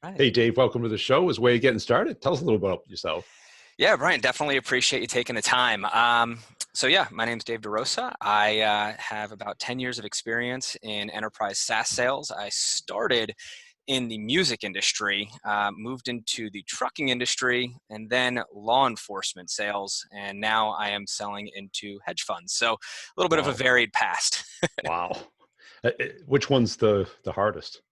Right. Hey, Dave, welcome to the show. As way of getting started, tell us a little bit about yourself. Yeah, Brian, definitely appreciate you taking the time. So my name is Dave DeRosa. I have about 10 years of experience in enterprise SaaS sales. I started in the music industry, moved into the trucking industry, and then law enforcement sales. And now I am selling into hedge funds. So a little bit of a Wow. varied past. Wow. Which one's the hardest?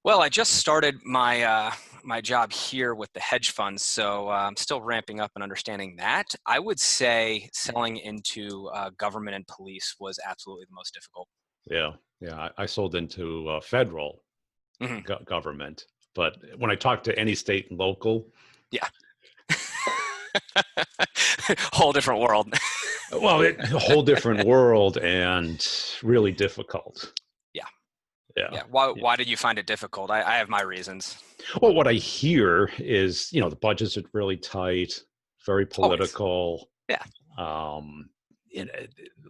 Well, I just started my job here with the hedge funds, so I'm still ramping up and understanding that. I would say selling into government and police was absolutely the most difficult. Yeah. Yeah. I sold into federal Hmm. government, but when I talk to any state and local, Yeah, whole different world. well, a whole different world and really difficult. Yeah, Yeah. yeah. Why Yeah. why did you find it difficult? I have my reasons. Well, what I hear is, the budgets are really tight, very Always. political, Yeah. um, in a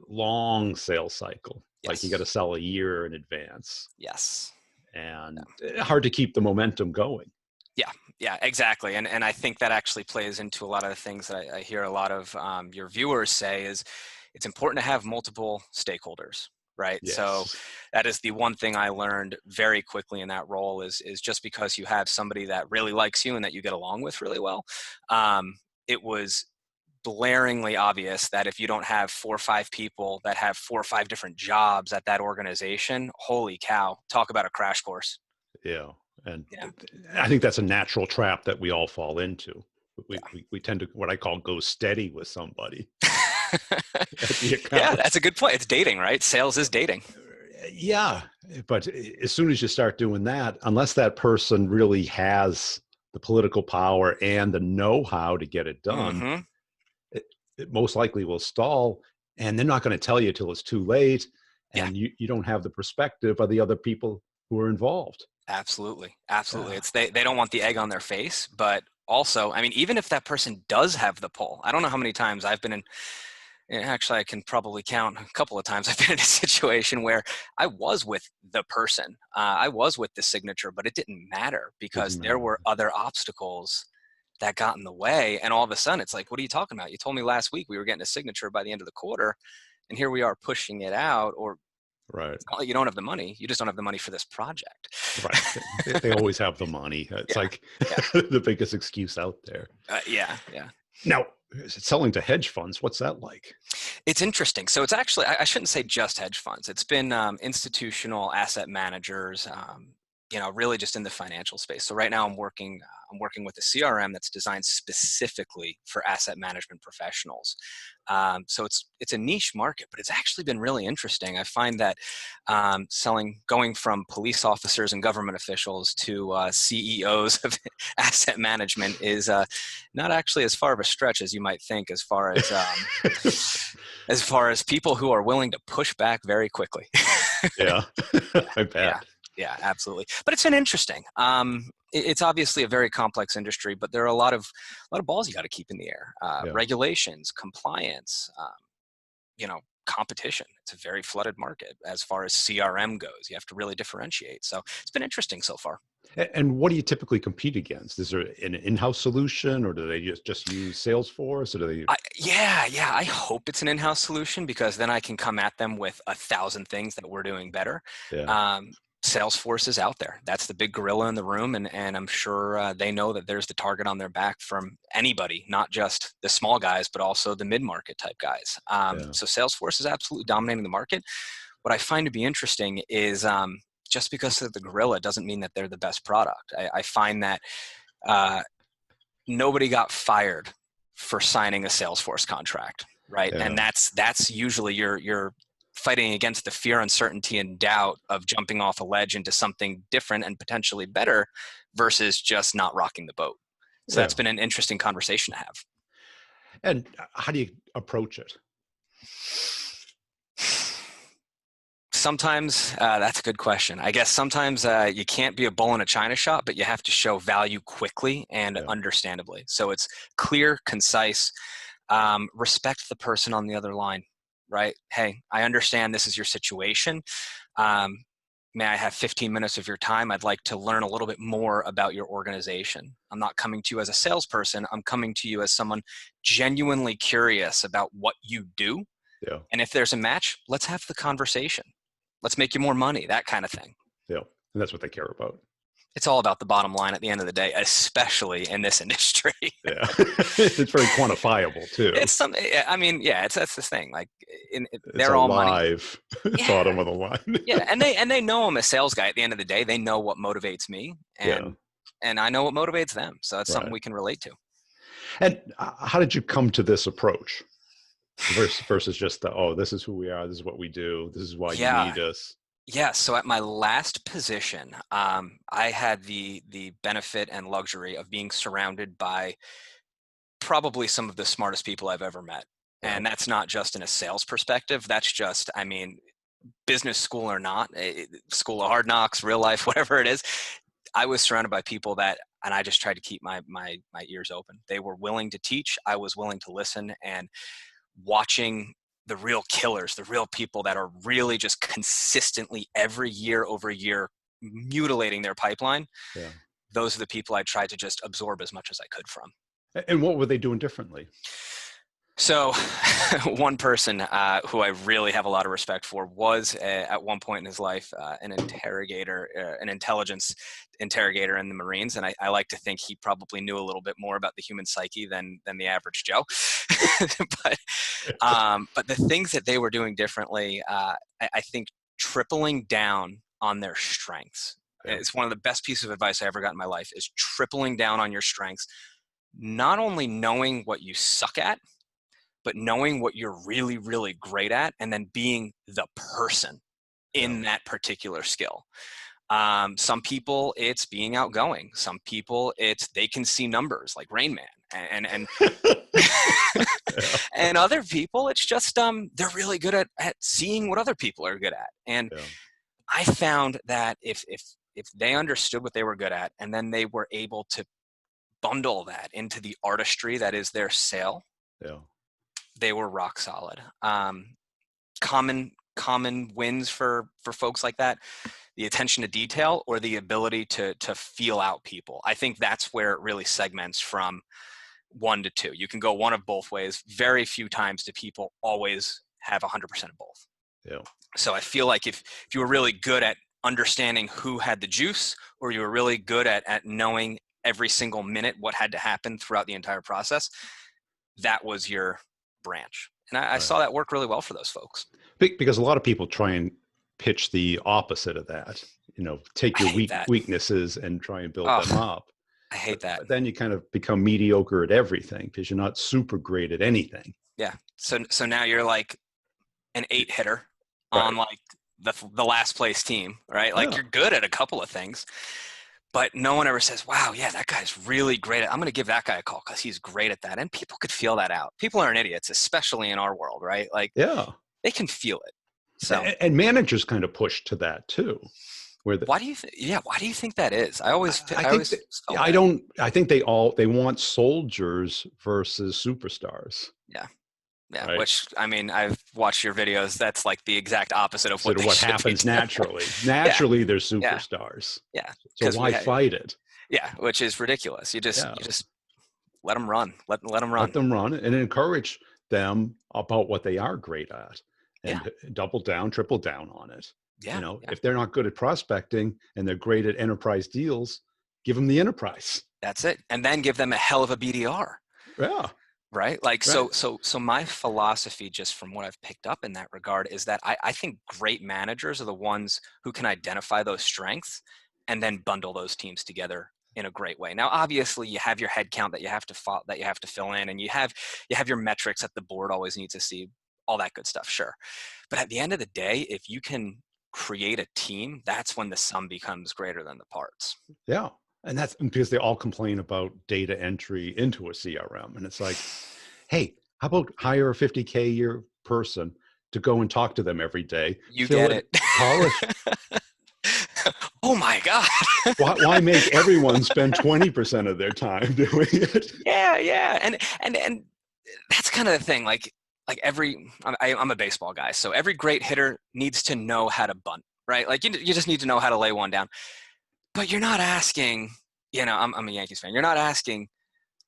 long sales cycle. Like you got to Yes. sell a year in advance, Yes. and hard to keep the momentum going. Yeah, yeah, exactly. And I think that actually plays into a lot of the things that I hear a lot of your viewers say is it's important to have multiple stakeholders, right? So Yes. that is the one thing I learned very quickly in that role is just because you have somebody that really likes you and that you get along with really well, it was blaringly obvious that if you don't have 4 or 5 people that have 4 or 5 different jobs at that organization, holy cow, talk about a crash course. Yeah. And Yeah, I think that's a natural trap that we all fall into. We, yeah. we, we tend to, what I call, go steady with somebody at the Yeah, account. that's a good point. It's dating, right? Sales is dating. Yeah. But as soon as you start doing that, unless that person really has the political power and the know-how to get it done, Hmm. it, it most likely will stall, and they're not going to tell you till it's too late, Yeah, and you don't have the perspective of the other people who are involved. absolutely. Absolutely. Yeah. It's they don't want the egg on their face, but also, I mean, even if that person does have the pull, I don't know how many times I've been in, actually, I can probably count a couple of times I've been in a situation where I was with the person, I was with the signature, but it didn't matter Doesn't because there matter. were other obstacles that got in the way. And all of a sudden, it's like, what are you talking about? You told me last week we were getting a signature by the end of the quarter, and here we are pushing it out. Or Right. it's not like you don't have the money. You just don't have the money for this project. Right. They always have the money. It's Yeah. like Yeah. the biggest excuse out there. Yeah. Yeah. Now, selling to hedge funds, what's that like? It's interesting. So it's actually, I shouldn't say just hedge funds. It's been institutional asset managers, really just in the financial space. So right now I'm working with a CRM that's designed specifically for asset management professionals. So it's a niche market, but it's actually been really interesting. I find that going from police officers and government officials to CEOs of asset management is not actually as far of a stretch as you might think, as far as people who are willing to push back very quickly. Yeah, I Yeah, bet. yeah, absolutely. But it's been interesting. It's obviously a very complex industry, but there are a lot of balls you got to keep in the air. Yeah. Regulations, compliance, competition. It's a very flooded market as far as CRM goes. You have to really differentiate. So it's been interesting so far. And what do you typically compete against? Is there an in-house solution, or do they just use Salesforce, or do they? Yeah. I hope it's an in-house solution because then I can come at them with 1,000 things that we're doing better. Yeah. Um, Salesforce is out there. That's the big gorilla in the room, and I'm sure they know that there's the target on their back from anybody, not just the small guys, but also the mid-market type guys. Yeah. So Salesforce is absolutely dominating the market. What I find to be interesting is just because they're the gorilla doesn't mean that they're the best product. I find that uh, nobody got fired for signing a Salesforce contract, right? And Yeah. that's usually you're fighting against the fear, uncertainty, and doubt of jumping off a ledge into something different and potentially better versus just not rocking the boat. So that's Yeah. been an interesting conversation to have. And how do you approach it? Sometimes that's a good question. I guess sometimes you can't be a bull in a china shop, but you have to show value quickly and Yeah. understandably. So it's clear, concise, respect the person on the other line, right? Hey, I understand this is your situation. Um, may I have 15 minutes of your time? I'd like to learn a little bit more about your organization. I'm not coming to you as a salesperson. I'm coming to you as someone genuinely curious about what you do. Yeah. And if there's a match, let's have the conversation. Let's make you more money, that kind of thing. Yeah. And that's what they care about. It's all about the bottom line at the end of the day, especially in this industry. Yeah. It's very quantifiable too. It's something, I mean, yeah, that's the thing. Like It's they're a all money. live Yeah. bottom of the line. Yeah. And they know I'm a sales guy at the end of the day. They know what motivates me and I know what motivates them. So that's something Right. we can relate to. And how did you come to this approach versus just this is who we are. This is what we do. This is why you Yeah. need us. Yeah. So at my last position, I had the benefit and luxury of being surrounded by probably some of the smartest people I've ever met. Yeah. And that's not just in a sales perspective. That's just, I mean, business school or not, school of hard knocks, real life, whatever it is. I was surrounded by people and I just tried to keep my ears open. They were willing to teach. I was willing to listen, and watching the real killers, the real people that are really just consistently every year over year mutilating their pipeline. Yeah. Those are the people I tried to just absorb as much as I could from. And what were they doing differently? So one person who I really have a lot of respect for was at one point in his life an interrogator, an intelligence interrogator in the Marines. And I like to think he probably knew a little bit more about the human psyche than the average Joe. But the things that they were doing differently, I think tripling down on their strengths. Yeah. It's one of the best pieces of advice I ever got in my life, is tripling down on your strengths. Not only knowing what you suck at, but knowing what you're really, really great at, and then being the person in that particular skill. Some people, it's being outgoing. Some people, it's they can see numbers like Rain Man, and and other people, it's just they're really good at seeing what other people are good at. And I found that if they understood what they were good at, and then they were able to bundle that into the artistry that is their sale, they were rock solid. Common wins for folks like that: the attention to detail or the ability to feel out people. I think that's where it really segments from 1 to 2. You can go one of both ways. Very few times do people always have 100% of both. Yeah. So I feel like if you were really good at understanding who had the juice, or you were really good at knowing every single minute what had to happen throughout the entire process, that was your branch. And I saw that work really well for those folks. Because a lot of people try and pitch the opposite of that, take your weaknesses and try and build them up. I hate that. But then you kind of become mediocre at everything because you're not super great at anything. Yeah. So now you're like an 8 hitter on like the last place team, right? Like you're good at a couple of things, but no one ever says, wow, yeah, that guy's really great I'm going to give that guy a call because he's great at that. And people could feel that out. People aren't idiots, especially in our world, right? Like they can feel it. So and managers kind of push to that too. Why do you think that is? I think they want soldiers versus superstars. Yeah. Right? Which, I mean, I've watched your videos. That's like the exact opposite of what happens naturally. Naturally, they're superstars. Yeah. So why fight it? Yeah, which is ridiculous. You just let them run. Let them run. Let them run and encourage them about what they are great at, and double down, triple down on it. Yeah. If they're not good at prospecting and they're great at enterprise deals, give them the enterprise. That's it. And then give them a hell of a BDR. Yeah. Right. Like, so my philosophy, just from what I've picked up in that regard, is that I think great managers are the ones who can identify those strengths and then bundle those teams together in a great way. Now, obviously you have your head count that you have to fill in, and you have your metrics that the board always needs to see, all that good stuff. Sure. But at the end of the day, if you can create a team, that's when the sum becomes greater than the parts. Yeah. And that's because they all complain about data entry into a CRM. And it's like, hey, how about hire a 50K a year person to go and talk to them every day? You get it. Polish. Oh my God. Why make everyone spend 20% of their time doing it? Yeah. And that's kind of the thing. Like I'm a baseball guy. So every great hitter needs to know how to bunt. right? Like you just need to know how to lay one down. But you're not asking, I'm a Yankees fan. You're not asking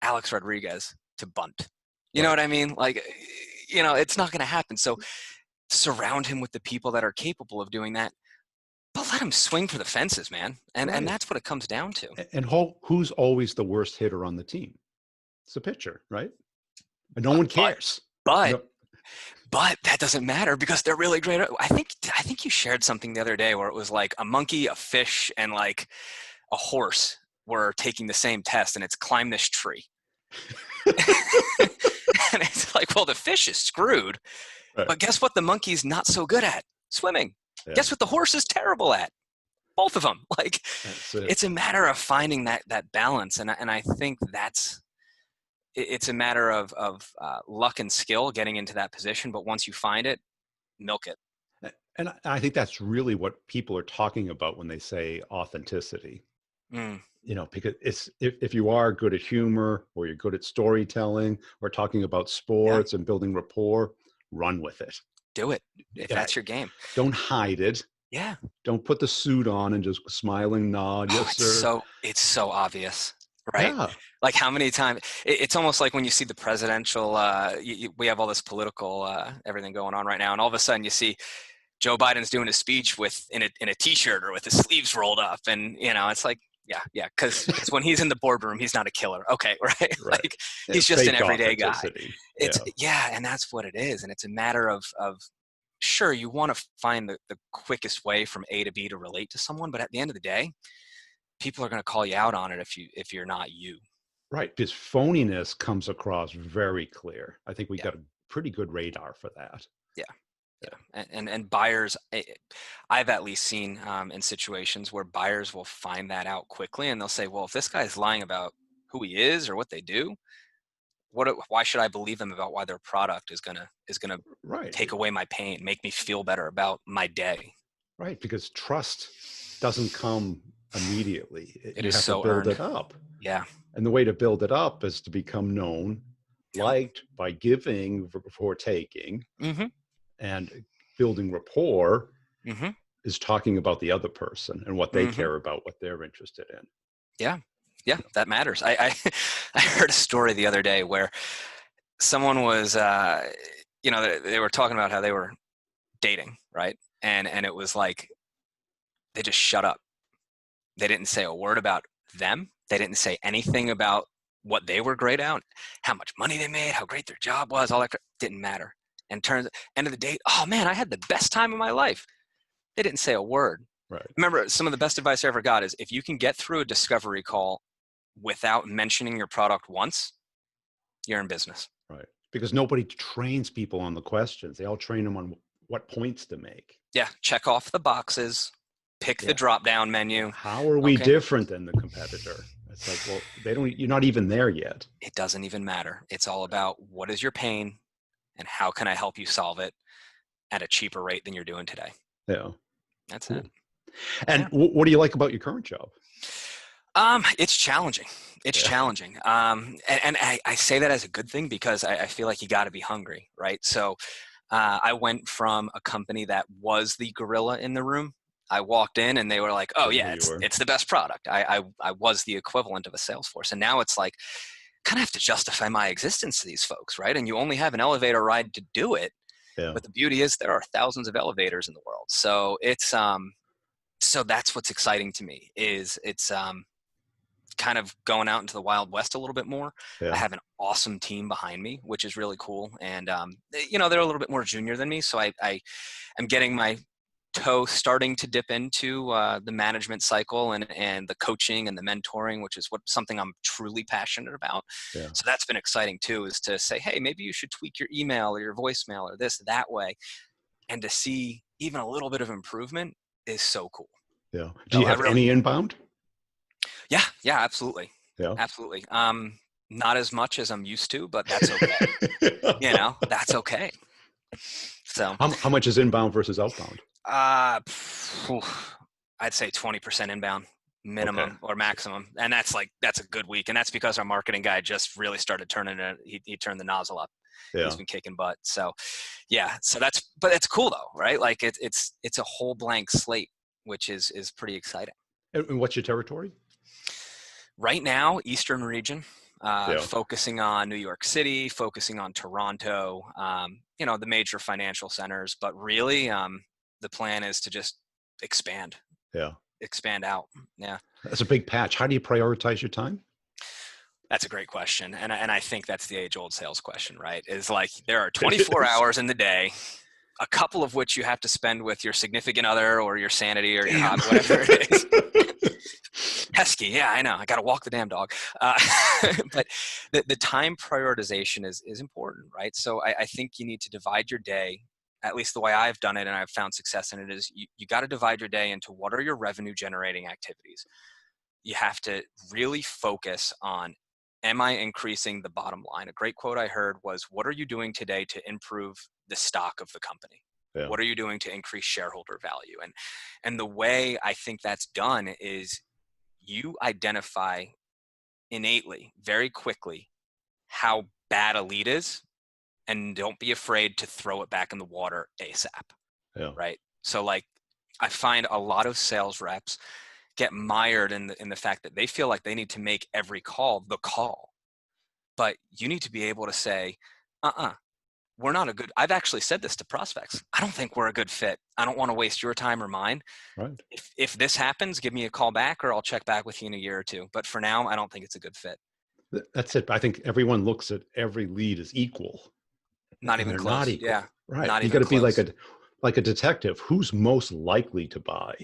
Alex Rodriguez to bunt. You know Right. what I mean? Like, it's not going to happen. So surround him with the people that are capable of doing that, but let him swing for the fences, man. And Right. that's what it comes down to. And who's always the worst hitter on the team? It's the pitcher, right? And no But one but cares. but No, but that doesn't matter because they're really great. I think you shared something the other day where it was like a monkey, a fish, and like a horse were taking the same test, and it's climb this tree. And it's like, well, the fish is screwed, right. but guess what? The monkey's not so good at swimming. Yeah, Guess what? The horse is terrible at both of them. Like, that's it. it's a matter of finding that balance, and I think it's a matter of luck and skill getting into that position. But once you find it, milk it. And I think that's really what people are talking about when they say authenticity. Mm, Because it's if you are good at humor or you're good at storytelling or talking about yeah, sports and building rapport, run with it. do it if Yeah, that's your game. don't hide it. Yeah. Don't put the suit on and just smile and nod. Oh, Yes, sir. it's so obvious, right? Yeah, Like how many times it's almost like when you see the presidential. We have all this political everything going on right now, and all of a sudden you see Joe Biden's doing a speech in a t-shirt or with his sleeves rolled up, and it's like, yeah, because when he's in the boardroom, he's not a killer, okay, right? right. Like he's It's just an fake everyday guy. authenticity. It's Yeah, and that's what it is, and it's a matter of sure, you want to find the quickest way from A to B to relate to someone, but at the end of the day, people are going to call you out on it if you're not you. right. Because phoniness comes across very clear. I think we Yeah, got a pretty good radar for that. yeah. Yeah, and buyers, I've at least seen in situations where buyers will find that out quickly, and they'll say, "Well, if this guy's lying about who he is or what they do, why should I believe them about why their product is gonna Right. take away my pain, make me feel better about my day?" Right. Because trust doesn't come immediately. It You is have to so build earned. it up. Yeah, And the way to build it up is to become known, yeah. liked by giving before taking, Mm-hmm. and building rapport Mm-hmm. is talking about the other person and what they Mm-hmm. care about, what they're interested in. Yeah, yeah. That matters. I I heard a story the other day where someone was, they were talking about how they were dating, right? And it was like they just shut up. They didn't say a word about them. They didn't say anything about what they were great at, how much money they made, how great their job was, all that didn't matter. And turns end of the date, oh man, I had the best time of my life. They didn't say a word. Right. Remember, some of the best advice I ever got is if you can get through a discovery call without mentioning your product once, you're in business. Right. Because nobody trains people on the questions. They all train them on what points to make. Yeah, check off the boxes, pick the Yeah. drop down menu. How are we Okay, different than the competitor? It's like, well, you're not even there yet. it doesn't even matter. It's all about what is your pain and how can I help you solve it at a cheaper rate than you're doing today. Yeah. That's Cool. it. And Yeah. what do you like about your current job? It's challenging. It's Yeah. challenging. And I say that as a good thing because I feel like you got to be hungry, right? So I went from a company that was the gorilla in the room. I walked in and they were like, "Oh I know yeah, you were. it's the best product." I was the equivalent of a Salesforce, and now it's like kind of have to justify my existence to these folks, right? And you only have an elevator ride to do it. Yeah. But the beauty is there are thousands of elevators in the world, so it's so that's what's exciting to me is it's kind of going out into the Wild West a little bit more. I Yeah. have an awesome team behind me, which is really cool. And, they're a little bit more junior than me. So I am getting my toe starting to dip into the management cycle and the coaching and the mentoring, which is something I'm truly passionate about. Yeah. So that's been exciting too, is to say, hey, maybe you should tweak your email or your voicemail or this, that way. And to see even a little bit of improvement is so cool. Yeah. Do So you have any inbound? yeah, absolutely. Yeah. Absolutely. Not as much as I'm used to, but that's okay. That's okay. So, How much is inbound versus outbound? I'd say 20% inbound minimum or maximum. And that's a good week. And that's because our marketing guy just really started turning it. He turned the nozzle up. Yeah. He's been kicking butt. So yeah, but it's cool though, right? Like it's a whole blank slate, which is pretty exciting. And what's your territory? Right now, Eastern region, Yeah. focusing on New York City, focusing on Toronto, the major financial centers, but really the plan is to just expand Yeah. out. Yeah. That's a big patch. How do you prioritize your time? That's a great question. And I think that's the age old sales question, right? Is like, there are It 24 is. hours in the day, a couple of which you have to spend with your significant other or your sanity or your Damn. hobby, whatever it is. Pesky. Yeah, I know. I got to walk the damn dog. But the time prioritization is important, right? So I think you need to divide your day, at least the way I've done it and I've found success in it, is you got to divide your day into what are your revenue generating activities. You have to really focus on, am I increasing the bottom line? A great quote I heard was, what are you doing today to improve the stock of the company? Yeah. What are you doing to increase shareholder value? And the way I think that's done is you identify innately, very quickly, how bad a lead is, and don't be afraid to throw it back in the water ASAP. Yeah. Right? So like, I find a lot of sales reps get mired in the fact that they feel like they need to make every call the call. But you need to be able to say, we're not a good, I've actually said this to prospects. I don't think we're a good fit. I don't want to waste your time or mine. Right. If this happens, give me a call back or I'll check back with you in a year or two. But for now, I don't think it's a good fit. That's it. I think everyone looks at every lead as equal. Not And even they're close. not equal. Yeah. Right. Not You even got to be close. like a detective. Who's most likely to buy?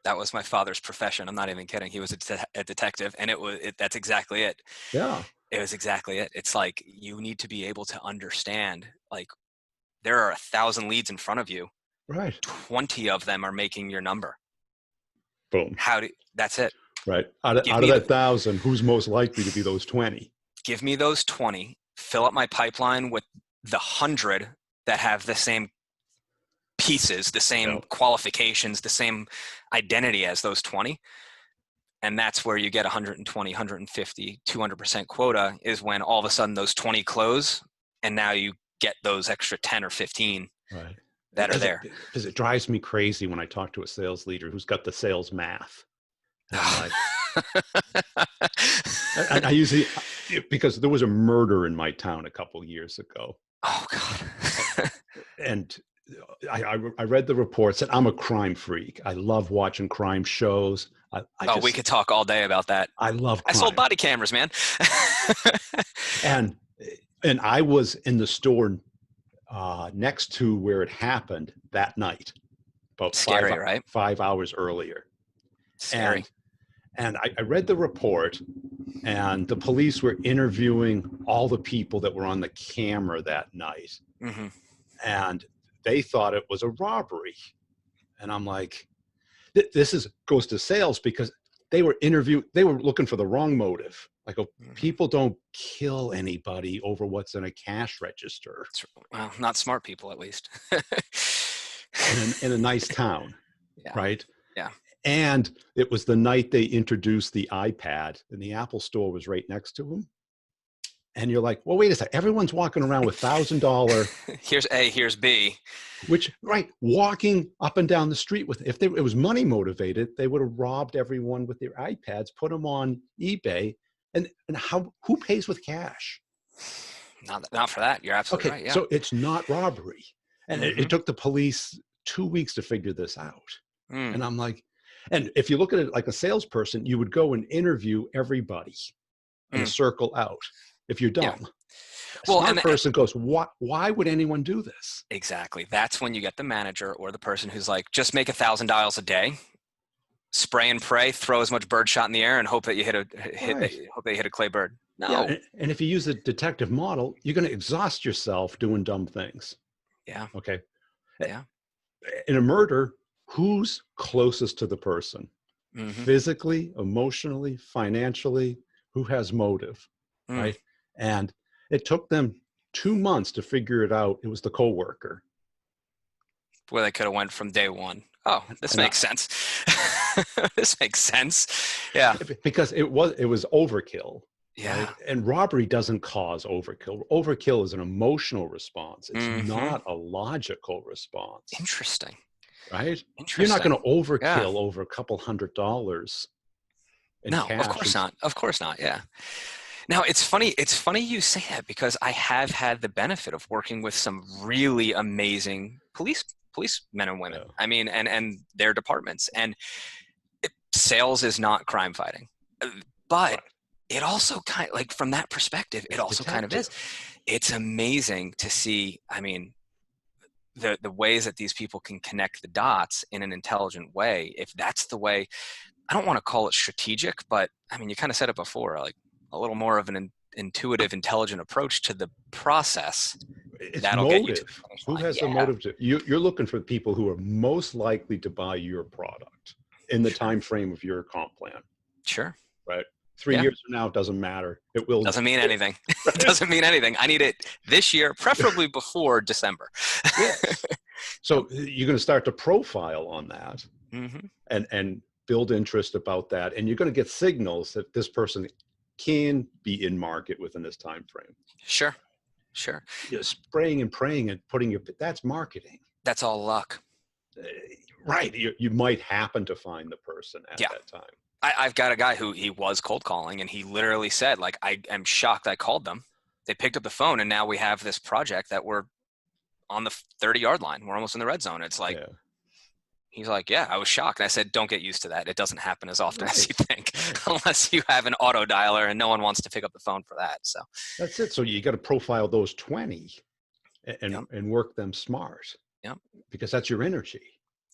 That was my father's profession. I'm not even kidding. He was a detective, and that's exactly it. Yeah. It was exactly it. It's like, you need to be able to understand, like, there are 1,000 leads in front of you. Right. 20 of them are making your number. Boom. That's it. Right. Out of that 1,000, who's most likely to be those 20? Give me those 20, fill up my pipeline with the 100 that have the same pieces, the same qualifications, the same identity as those 20. And that's where you get 120, 150, 200% quota, is when all of a sudden those 20 close, and now you get those extra 10 or 15 that are there. Because it drives me crazy when I talk to a sales leader who's got the sales math. And I'm like, and I usually, because there was a murder in my town a couple years ago. Oh God. And I read the reports, and I'm a crime freak. I love watching crime shows. We could talk all day about that. I love crime. I sold body cameras, man. and I was in the store next to where it happened that night, about right? 5 hours earlier. Scary. And I read the report, and the police were interviewing all the people that were on the camera that night. Mm-hmm. And they thought it was a robbery. And I'm like, this goes to sales, because they were looking for the wrong motive. Like, people don't kill anybody over what's in a cash register. Well, not smart people, at least. in a nice town, right? Yeah. And it was the night they introduced the iPad, and the Apple store was right next to them. And you're like, well, wait a second. Everyone's walking around with $1,000. Here's A, here's B. Walking up and down the street with, if it was money motivated, they would have robbed everyone with their iPads, put them on eBay. And who pays with cash? Not for that. You're absolutely right. Yeah. So it's not robbery. And it took the police 2 weeks to figure this out. And I'm like, and if you look at it like a salesperson, you would go and interview everybody and circle out if you're dumb. Yeah. Well, smart person goes, why would anyone do this? Exactly. That's when you get the manager or the person who's like, just make $1,000 a day, spray and pray, throw as much bird shot in the air, and hope that you hit a clay bird. No. Yeah, and if you use a detective model, you're going to exhaust yourself doing dumb things. Yeah. Okay. Yeah. In a murder, who's closest to the person? Physically, emotionally, financially, who has motive, right? And it took them 2 months to figure it out. It was the coworker. Where they could have went from day one. Oh, this makes sense. This makes sense. Yeah. Because it was overkill. Yeah. right? And robbery doesn't cause overkill. Overkill is an emotional response. It's Mm-hmm. not a logical response, Interesting. right? You're not Interesting. going to Yeah. overkill over a couple $100 in No, of cash. course not. Of course not. Yeah. Now it's funny. It's funny you say that because I have had the benefit of working with some really amazing policemen and women. Yeah, I mean, and their departments. And sales is not crime fighting, but right. it also kind of, like, from that perspective, it It's also kind of is. detective. It's amazing to see. I mean, the ways that these people can connect the dots in an intelligent way. If that's the way, I don't want to call it strategic, but I mean, you kind of said it before, like a little more of an intuitive, intelligent approach to the process It's that'll get you to the motive. finish Who line. has the Yeah, motive to you're looking for the people who are most likely to buy your product in the sure, time frame of your comp plan, sure. right? Three Yeah, years from now, it doesn't matter. It will, doesn't mean anything. It right? doesn't mean anything. I need it this year, preferably before December. Yes. Yep. So you're going to start to profile on that Hmm. and build interest about that. And you're going to get signals that this person can be in market within this time frame. Sure, sure. Spraying and praying and putting that's marketing. That's all luck. Uh, Right. You might happen to find the person at Yeah. that time. I've got a guy who he was cold calling, and he literally said, like, I am shocked I called them. They picked up the phone, and now we have this project that we're on the 30-yard line. We're almost in the red zone. It's like, Yeah. he's like, yeah, I was shocked. And I said, don't get used to that. It doesn't happen as often as Right. you think, Right. unless you have an auto dialer, and no one wants to pick up the phone for that. So, That's it. So you got to profile those 20 yep, and work them smart yep, because that's your energy.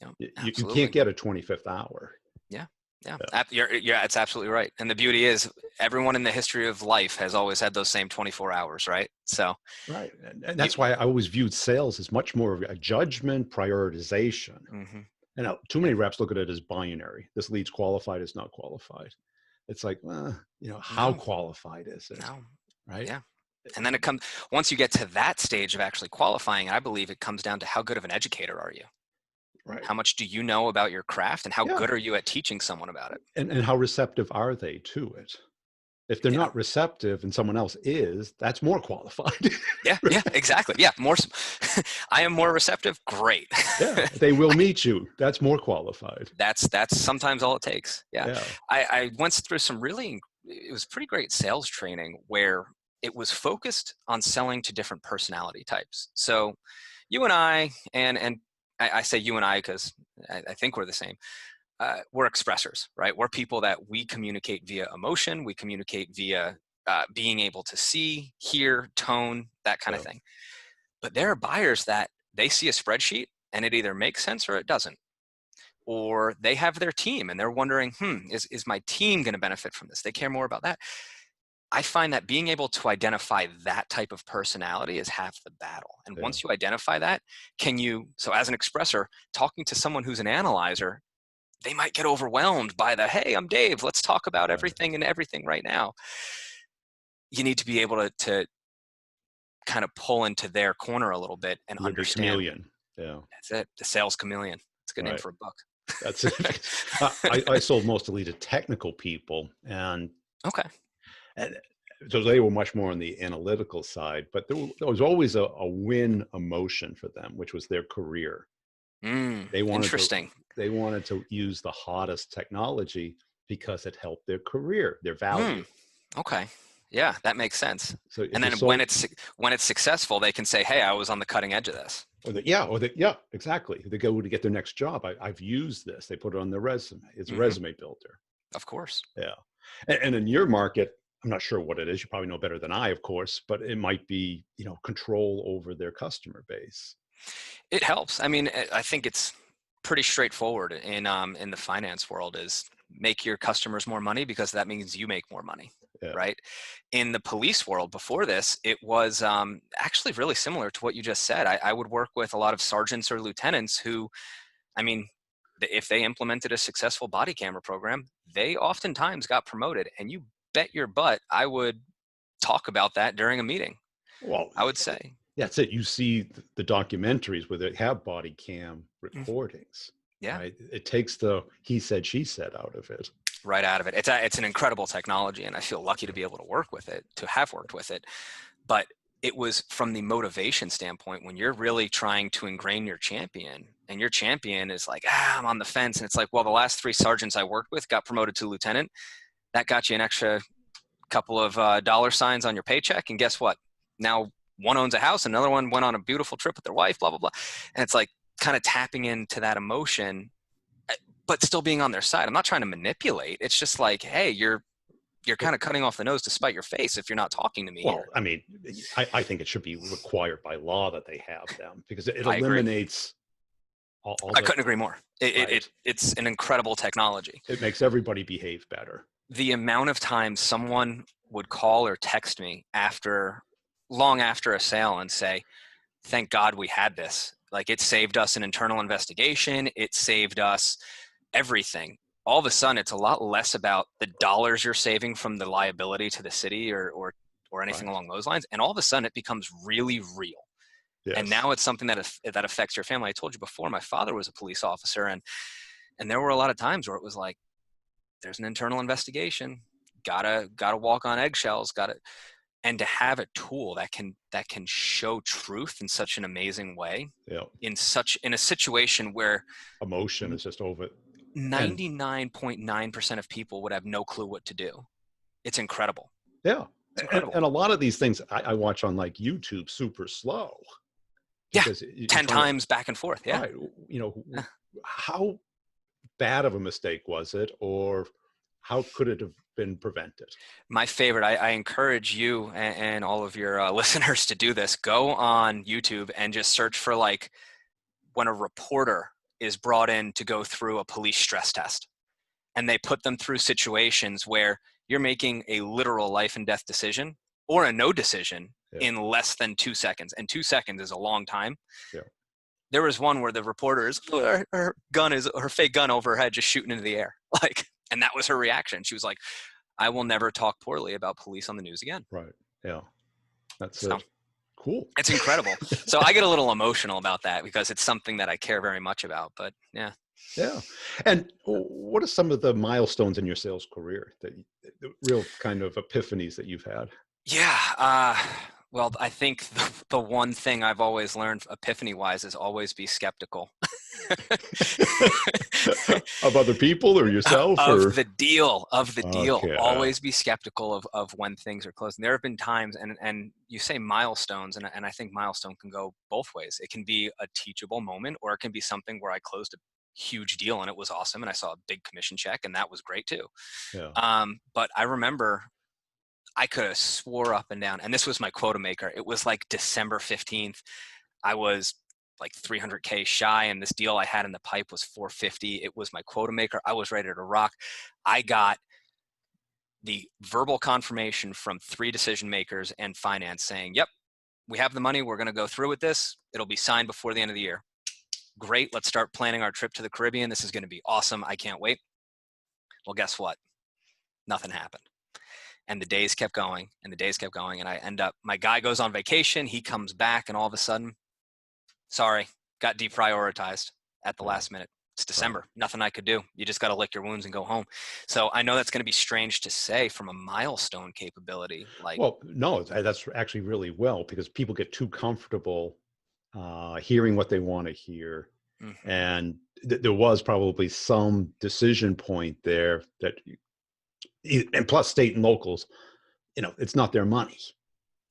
yep, You can't absolutely. get a 25th hour. Yeah. Yeah. Yeah. Yeah, it's absolutely right. And the beauty is, everyone in the history of life has always had those same 24 hours, right? So, Right. And you, that's why I always viewed sales as much more of a judgment prioritization. mm-hmm, And now too yeah, many reps look at it as binary. This lead's qualified, is not qualified. It's like, how no, qualified is it? no, Right. yeah. And then it comes, once you get to that stage of actually qualifying, I believe it comes down to how good of an educator are you? Right. How much do you know about your craft, and how Yeah. good are you at teaching someone about it? And how receptive are they to it? If they're Yeah. not receptive and someone else is, that's more qualified. Yeah. Yeah. Exactly. Yeah. More. I am more receptive. Great. Yeah, they will meet you. That's more qualified. That's sometimes all it takes. Yeah. Yeah. I went through some really, it was pretty great sales training where it was focused on selling to different personality types. So you and I say you and I because I think we're the same. We're expressors, right? We're people that we communicate via emotion. We communicate via being able to see, hear, tone, that kind of Yeah. thing. But there are buyers that they see a spreadsheet and it either makes sense or it doesn't. Or they have their team and they're wondering, is my team going to benefit from this? They care more about that. I find that being able to identify that type of personality is half the battle. And Yeah. once you identify that, so as an expressor, talking to someone who's an analyzer, they might get overwhelmed by hey, I'm Dave, let's talk about Right. everything and everything right now. You need to be able to kind of pull into their corner a little bit and You're the understand. chameleon. Yeah. That's it. The Sales Chameleon. It's a good name Right. for a book. That's it. I sold mostly to technical people, Okay. and so they were much more on the analytical side, but there was always a win emotion for them, which was their career. They wanted to Interesting. they wanted to use the hottest technology because it helped their career, their Hmm. value. Okay. Yeah, that makes sense. So And if you then when sold, it's successful, they can say, "Hey, I was on the cutting edge of this." yeah, exactly. They go to get their next job. I've used this. They put it on their resume. It's a Hmm. resume builder. Of course. Yeah. And in your market, I'm not sure what it is. You probably know better than I, of course, but it might be, control over their customer base. It helps. I mean, I think it's pretty straightforward in the finance world is make your customers more money because that means you make more money, Yeah. right? In the police world before this, it was actually really similar to what you just said. I would work with a lot of sergeants or lieutenants who, I mean, if they implemented a successful body camera program, they oftentimes got promoted. And you bet your butt I would talk about that during a meeting. Well, I would say, that's it. You see the documentaries where they have body cam "Mhm, recordings, yeah, right? It takes the he said, she said out of it. right out of it. It's an incredible technology, and I feel lucky to be able to work with it, to have worked with it. But it was from the motivation standpoint, when you're really trying to ingrain your champion, and your champion is like, I'm on the fence. And it's like, well, the last 3 sergeants I worked with got promoted to lieutenant. That got you an extra couple of dollar signs on your paycheck. And guess what? Now one owns a house, another one went on a beautiful trip with their wife, blah, blah, blah. And it's like kind of tapping into that emotion, but still being on their side. I'm not trying to manipulate. It's just like, hey, you're kind of cutting off the nose to spite your face if you're not talking to me Well, here. I mean, I think it should be required by law that they have them, because it I agree. eliminates I couldn't agree more. Right. It's an incredible technology. It makes everybody behave better. The amount of times someone would call or text me long after a sale and say, thank God we had this. Like, it saved us an internal investigation. It saved us everything. All of a sudden, it's a lot less about the dollars you're saving from the liability to the city or anything along those lines. And all of a sudden, it becomes really real. Yes. And now it's something that affects your family. I told you before, my father was a police officer, and there were a lot of times where it was like, there's an internal investigation, gotta walk on eggshells, and to have a tool that can show truth in such an amazing way, in a situation where emotion is just over. 99.9% of people would have no clue what to do. It's incredible. Yeah. It's incredible. And a lot of these things I watch on like YouTube super slow. Yeah. 10 times back and forth. Yeah. Right. How bad of a mistake was it, or how could it have been prevented? My favorite, I encourage you and all of your listeners to do this. Go on YouTube and just search for, like, when a reporter is brought in to go through a police stress test, and they put them through situations where you're making a literal life and death decision or a no decision in less than 2 seconds. And 2 seconds is a long time. Yeah. There was one where the reporter is, her fake gun over her head, just shooting into the air. Like, and that was her reaction. She was like, I will never talk poorly about police on the news again. Right. Yeah. That's it. Cool. It's incredible. So I get a little emotional about that because it's something that I care very much about, but yeah. Yeah. And what are some of the milestones in your sales career, the real kind of epiphanies that you've had? Yeah. Well, I think the one thing I've always learned epiphany-wise is always be skeptical. Of other people or yourself? Of the deal. Okay. Always be skeptical of when things are closed. And there have been times, and you say milestones, and I think milestone can go both ways. It can be a teachable moment, or it can be something where I closed a huge deal and it was awesome and I saw a big commission check, and that was great too. Yeah. But I remember I could have swore up and down, and this was my quota maker. It was like December 15th. I was like 300K shy, and this deal I had in the pipe was 450. It was my quota maker. I was ready to rock. I got the verbal confirmation from 3 decision makers and finance saying, yep, we have the money. We're going to go through with this. It'll be signed before the end of the year. Great. Let's start planning our trip to the Caribbean. This is going to be awesome. I can't wait. Well, guess what? Nothing happened. And the days kept going and the days kept going. And I end up, my guy goes on vacation. He comes back, and all of a sudden, sorry, got deprioritized at the last minute. It's December. Nothing I could do. You just got to lick your wounds and go home. So I know that's going to be strange to say from a milestone capability. Like, well, no, that's actually really well, because people get too comfortable hearing what they want to hear. Mm-hmm. And there was probably some decision point there that, and plus state and locals, it's not their money.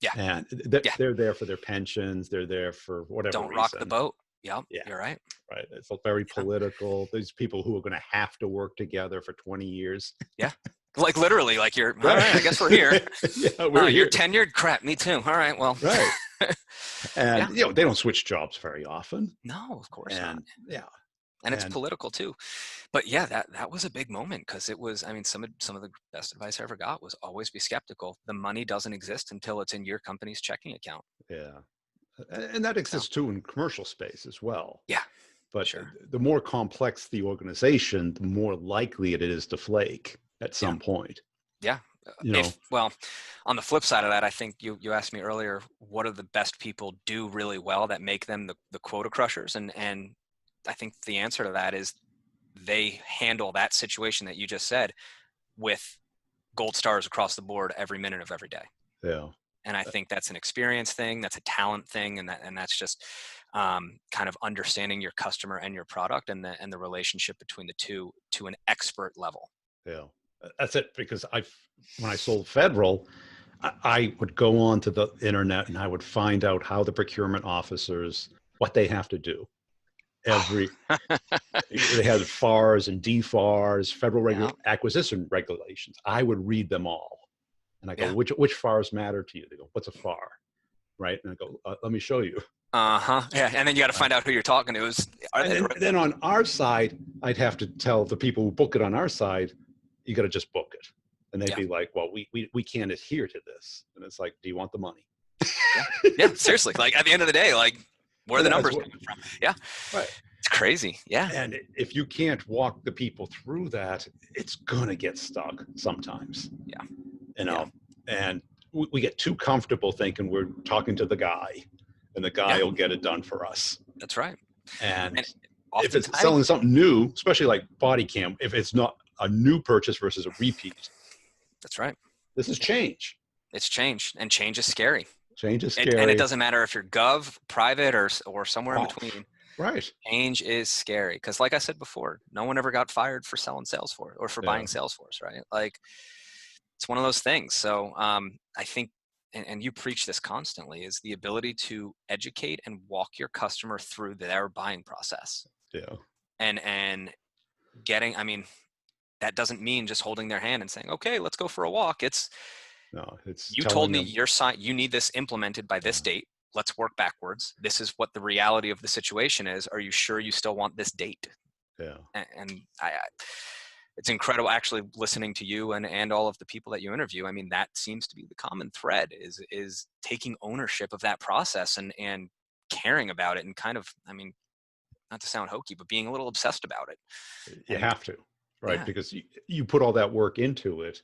Yeah. And they're there for their pensions. They're there for whatever Don't reason. rock the boat. Yep, yeah. You're right. Right. It's very political. These people who are going to have to work together for 20 years. Yeah. Like literally, like you're, all right, I guess we're here. Yeah, we're here. You're tenured? Crap, me too. All right, well. Right. And, they don't switch jobs very often. No, of course not. Yeah. And it's political too. But yeah, that was a big moment, because it was, I mean, some of the best advice I ever got was always be skeptical. The money doesn't exist until it's in your company's checking account. Yeah. And that exists too in commercial space as well. Yeah. But sure. The more complex the organization, the more likely it is to flake at some point. Yeah. Well, on the flip side of that, I think you asked me earlier, what do the best people do really well that make them the quota crushers? And I think the answer to that is they handle that situation that you just said with gold stars across the board every minute of every day. Yeah. And I think that's an experience thing, that's a talent thing, and that's just kind of understanding your customer and your product, and the relationship between the two to an expert level. Yeah, that's it. Because when I sold federal, I would go on to the internet and I would find out how the procurement officers, what they have to do. They had FARs and DFARs, federal Yeah. acquisition regulations. I would read them all. And I go, Yeah. which FARs matter to you? They go, what's a FAR? Right. And I go, let me show you. Yeah. And then you got to find out who you're talking to. Then on our side, I'd have to tell the people who book it on our side, you got to just book it. And they'd be like, well, we can't adhere to this. And it's like, do you want the money? Yeah, seriously. Like at the end of the day, like where are the numbers coming from? Yeah. Right. It's crazy. Yeah. And if you can't walk the people through that, it's going to get stuck sometimes. Yeah. You know, and we get too comfortable thinking we're talking to the guy and the guy will get it done for us. That's right. And if it's selling something new, especially like body cam, if it's not a new purchase versus a repeat. That's right. This is change. It's change, and change is scary. Change is scary. And it doesn't matter if you're gov, private, or somewhere in between. Right. Change is scary. Because like I said before, no one ever got fired for selling Salesforce or for buying Salesforce, right? Like it's one of those things. So I think, and you preach this constantly, is the ability to educate and walk your customer through their buying process. Yeah. And getting, I mean, that doesn't mean just holding their hand and saying, okay, let's go for a walk. It's you told me you need this implemented by this date. Let's work backwards. This is what the reality of the situation is. Are you sure you still want this date? Yeah. And it's incredible actually listening to you and all of the people that you interview. I mean, that seems to be the common thread is taking ownership of that process and caring about it, and kind of, I mean, not to sound hokey, but being a little obsessed about it. You have to, right? Because you put all that work into it.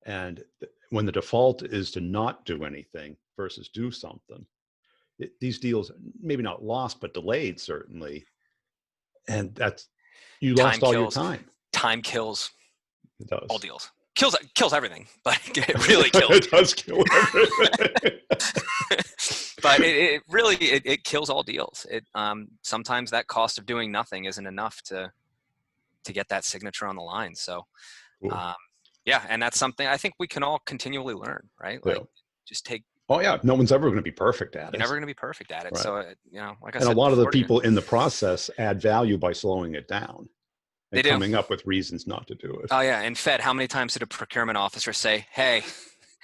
And when the default is to not do anything versus do something, these deals, maybe not lost, but delayed, certainly. And that's, you lost all your time. Time kills it does. All deals. Kills everything, but it really kills. It does kill everything. But it really kills all deals. Sometimes that cost of doing nothing isn't enough to get that signature on the line. So, and that's something I think we can all continually learn, right? Like just take. Oh yeah, no one's ever going to be perfect at it. You're never going to be perfect at it. Right. So like I said, and a lot of the people in the process add value by slowing it down. And coming up with reasons not to do it. Oh yeah, in Fed, how many times did a procurement officer say, "Hey,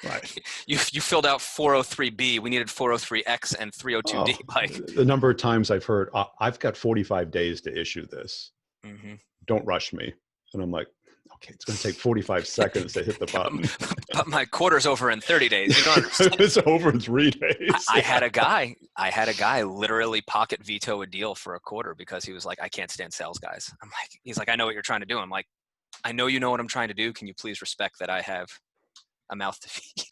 right, you filled out 403B. We needed 403X and 302D." Like the number of times I've heard, "I've got 45 days to issue this. Mm-hmm. Don't rush me." And I'm like, "Okay, it's going to take 45 seconds to hit the button." But my quarter's over in 30 days. You don't understand. It's over in 3 days. I had a guy literally pocket veto a deal for a quarter because he was like, "I can't stand sales guys." I'm like, he's like, "I know what you're trying to do." I'm like, "I know you know what I'm trying to do. Can you please respect that I have a mouth to feed?"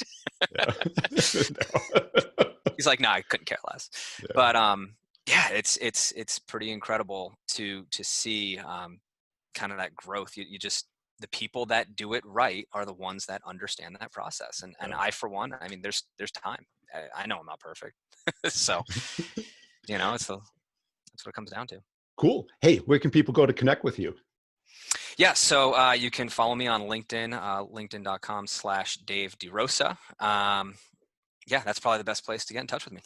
He's like, "No, I couldn't care less." Yeah. But it's pretty incredible to see kind of that growth. You just, the people that do it right are the ones that understand that process. And I, for one, I mean, there's time. I know I'm not perfect. So, that's what it comes down to. Cool. Hey, where can people go to connect with you? Yeah. So you can follow me on LinkedIn, linkedin.com/Dave DeRosa. That's probably the best place to get in touch with me.